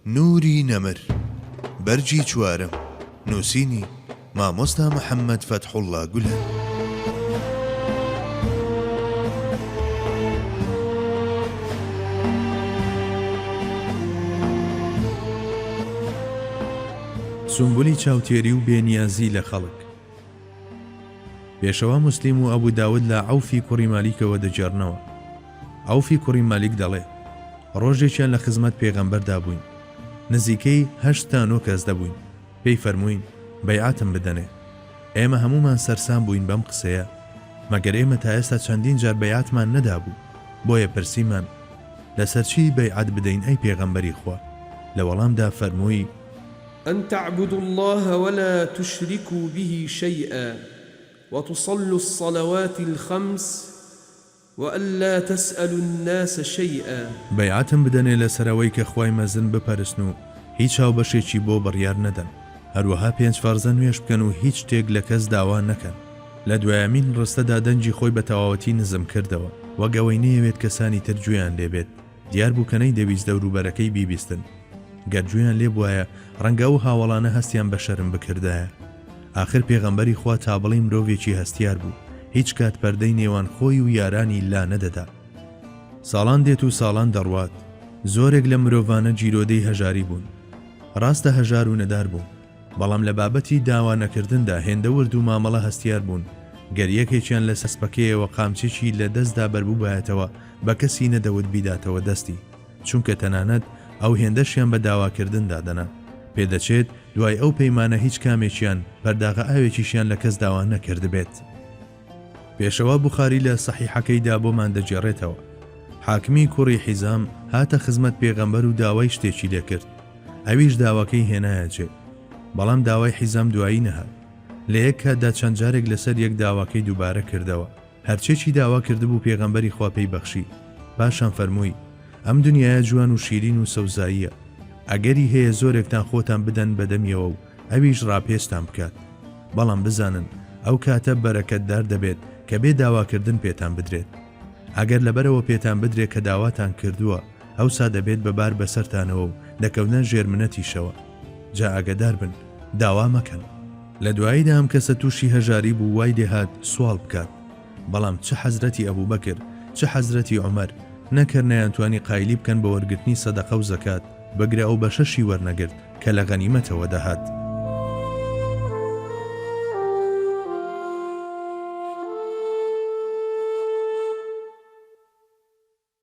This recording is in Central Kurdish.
نوری نەمر بەرجی چوارم نووسینی مامۆستا محەممەد فەتحوڵڵا گولە. سنبولی چاوتێری و بێنیازی لە خەڵک. پێشەوا موسلیم و ئەبوو داود لە عەوفی کوڕی مالیکەوە دەجێڕنەوە. عەوفی کوڕی مالیک دەڵێ ڕۆژێکیان لە خزمەت پێغەمبەردا بووین، نزیکەی 8 تا 9 کەس دەبووین، پێی فەرمووین بەیعاتم بدەنێ. ئێمە هەمومان سەرسام بووین بەم قسەیە، مەگەر ئێمە تا ئێستا چەندین جار بەیعاتمان نەدابوو، بۆیە پرسیمان لەسەر چی بەیعات بدەین ئەی پێغەمبەری خوا؟ لە وەڵامدا فەرمووی أن تعبدوا الله ولا تشركوا به شيئا وتصلوا الصلوات الخمس وألا تسألوا الناس شيئا. بەیعاتم بدەنێ لەسەرەوەی کە خوای مەزن بپەرستن و هیچ هاوبەشێکی بۆ بڕیار نەدەن، هەروەها 5 فەرزە نوێش بکەن و هیچ شتێک لە کەس داوا نەکەن. لە دوایەمین ڕستەدا دەنجی خۆی بە تەواوەتی نزم کردەوە، وەگەوەی نەیەوێت کەسانی تر گوێیان لێبێت، دیار بوو کە نەیدەویست دەوروبەرەکەی بیبیستن. گەر گوێیان لێ بوایە ڕەنگە و هاوڵانە هەستیان بە شەرم بکردایە. آخر پێغەمبەری خوا تا بڵی مرۆڤێکی هەستیار بوو، هیچ کات پەردەی نێوان خۆی و یارانی لا نەدەدا. ساڵان دێت و ساڵان دەڕوات، زۆرێک لە مرۆڤانە جیرۆدەی هەژاری بوون، ڕاستە هەژار و نەدار بوون، بەڵام لە بابەتی داوا نەکردندا هێندە ورد و مامەڵە هەستیار بوون. گەر یەکێکیان لە سەسپەکەیەوە قامچێکی لە دەستدا بەربوو بایەتەوە بە کەسی نەدەوت بیداتەوە دەستی، چونکە تەنانەت ئەو هێندەشیان بە داواکردندا دەنا. پێدەچێت دوای ئەو پەیمانە هیچ کامێکیان پەرداغە ئاوێکیشیان لە کەس داوا نەکرد بێت. پێشەوا بوخاری لە سەحیحەکەیدا بۆمان دەجێڕێتەوە، حاکمی کوڕی حیزام هاتە خزمەت پێغەمبەر و داوای شتێکی لێکرد، ئەویش داواکەی هێنایەجێ، بەڵام داوای حیزام دوایی نەهات. لە یەک کاتدا چەند جارێک لەسەر یەک داواکەی دووبارە کردەوە، هەرچێکی داوا کردبوو پێغەمبەری خوا پێی بەخشی. پاشان فەرمووی ئەم دنیایە جوان و شیرین و سەوزاییە، ئەگەری هەیە زۆرێکتان خۆتان بدەن بەدەمیەوە و ئەویش ڕاپێستان بکات، بەڵام بزانن ئەو کاتە بەرەکەتدار دەبێت کە بێ داواکردن پێتان بدرێت. ئەگەر لەبەرەوە پێتان بدرێت کە داواتان کردووە، ئەوسا دەبێت بەبار بەسەرتانەوە و دەکەونە ژێرمنەتیشەوە. جا ئاگدار بن، داوا مەکەن. لە دواییدا ئەم کەسە تووشی هەژاری بوو، وای دێهات سوال بکات، بەڵام چه حەزرەتی ئەبوو بەکر چه حەزرەتی عومەر نەکرد نەیانتوانی قایلی بکەن بە وەرگرتنی سەدەقە و زەکات، بەگرە ئەو بە 6 وەرنەگرت کە لە غەنیمەتەوە دەهات.